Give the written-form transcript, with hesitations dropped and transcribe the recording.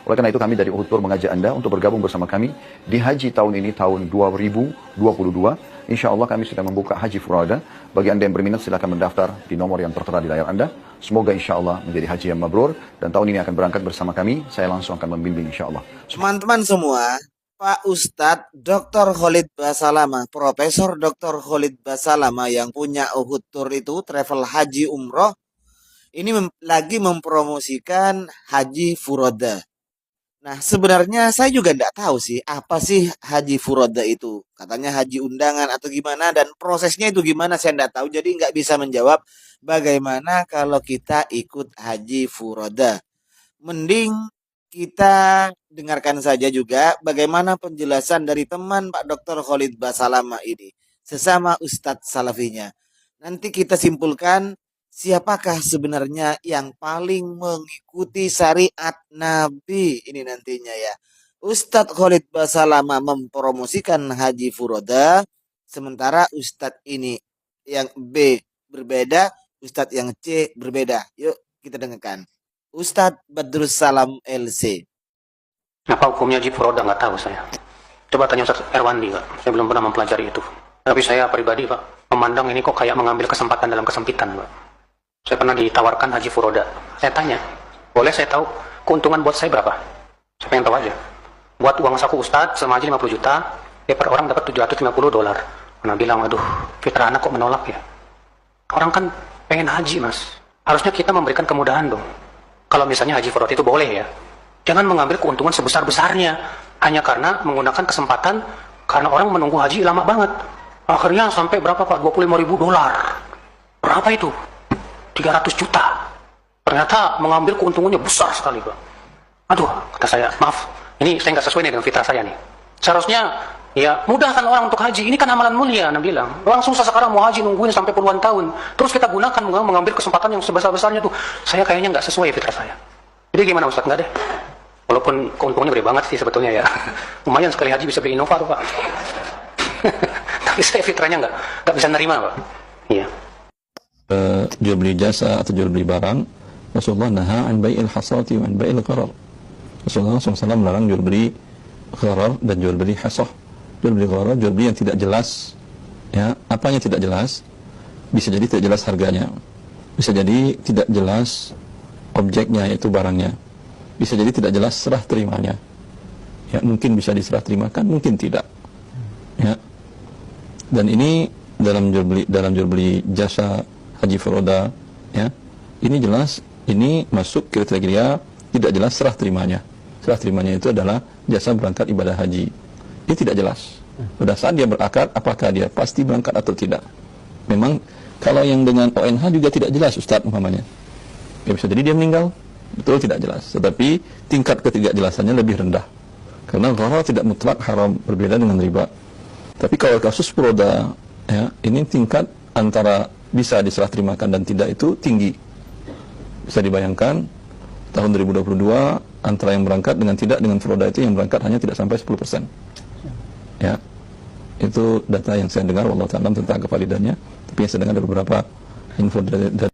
Oleh karena itu kami dari Uhud Tour mengajak Anda untuk bergabung bersama kami di haji tahun ini, tahun 2022. Insya Allah kami sudah membuka haji furada. Bagi Anda yang berminat silakan mendaftar di nomor yang tertera di layar Anda. Semoga insya Allah menjadi haji yang mabrur. Dan tahun ini akan berangkat bersama kami. Saya langsung akan membimbing insya Allah. Teman-teman semua, Pak Ustadz Dr. Khalid Basalamah, Profesor Dr. Khalid Basalamah yang punya Uhud Tour itu, travel haji umroh, ini lagi mempromosikan haji furoda. Nah, sebenarnya saya juga tidak tahu sih, apa sih haji furoda itu. Katanya haji undangan atau gimana, dan prosesnya itu gimana, saya tidak tahu. Jadi nggak bisa menjawab bagaimana kalau kita ikut haji furoda. Mending kita dengarkan saja juga bagaimana penjelasan dari teman Pak Dr. Khalid Basalamah ini, sesama Ustadz Salafinya. Nanti kita simpulkan siapakah sebenarnya yang paling mengikuti syariat Nabi ini nantinya ya. Ustadz Khalid Basalamah mempromosikan haji furoda, sementara Ustadz ini yang B berbeda, Ustadz yang C berbeda. Yuk kita dengarkan. Ustadz Badrus Salam LC. Apa hukumnya haji furoda nggak tahu saya. Coba tanya Ustadz Erwandi, Pak. Saya belum pernah mempelajari itu. Tapi saya pribadi, Pak, memandang ini kok kayak mengambil kesempatan dalam kesempitan, Pak. Saya pernah ditawarkan haji furoda. Saya tanya, boleh saya tahu keuntungan buat saya berapa? Saya pengen tahu aja. Buat uang saku Ustadz sama haji 50 juta, ya per orang dapat $750. Pernah bilang, aduh, fitrah anak kok menolak ya? Orang kan pengen haji, Mas. Harusnya kita memberikan kemudahan dong. Kalau misalnya haji furoda itu boleh ya. Jangan mengambil keuntungan sebesar-besarnya hanya karena menggunakan kesempatan karena orang menunggu haji lama banget. Akhirnya sampai berapa Pak? $25.000. Berapa itu? 300 juta. Ternyata mengambil keuntungannya besar sekali Pak. Aduh, kata saya, maaf, ini saya nggak sesuai nih dengan fitrah saya nih. Seharusnya ya mudahkan orang untuk haji. Ini kan amalan mulia, Nabi bilang. Orang susah sekarang mau haji nungguin sampai puluhan tahun. Terus kita gunakan mengambil kesempatan yang sebesar-besarnya tuh. Saya kayaknya nggak sesuai fitrah saya. Jadi gimana Ustaz? Nggak deh. Walaupun keuntungannya gede banget sih sebetulnya ya. Lumayan sekali haji bisa beli Innova tuh Pak. Tapi saya fitrahnya nggak bisa nerima Pak. Iya. Jual beli jasa atau jual beli barang, Rasulullah naha an bai'il hasati wa an bai'il gharar. Rasulullah SAW melarang jual beli gharar dan jual beli hasah. Jual beli gharar, jual beli yang tidak jelas. Ya, apanya tidak jelas? Bisa jadi tidak jelas harganya. Bisa jadi tidak jelas objeknya, yaitu barangnya. Bisa jadi tidak jelas serah terimanya. Ya, mungkin bisa diserah terimakan, mungkin tidak. Ya. Dan ini dalam jual beli jasa haji furoda, ya. Ini jelas, ini masuk kriteria tidak jelas serah terimanya. Serah terimanya itu adalah jasa berangkat ibadah haji. Ini tidak jelas. Pada saat dia berakad, apakah dia pasti berangkat atau tidak. Memang kalau yang dengan ONH juga tidak jelas Ustadz umpamanya. Ya bisa jadi dia meninggal, betul tidak jelas. Tetapi tingkat ketidakjelasannya lebih rendah. Karena gharar tidak mutlak haram, berbeda dengan riba. Tapi kalau kasus furoda, ya, ini tingkat antara bisa diserah terimakan dan tidak itu tinggi. Bisa dibayangkan tahun 2022 antara yang berangkat dengan tidak, dengan furoda itu yang berangkat hanya tidak sampai 10%. Ya, itu data yang saya dengar, wallahu ta'ala tentang kevalidannya. Tapi yang saya dengar ada beberapa info dari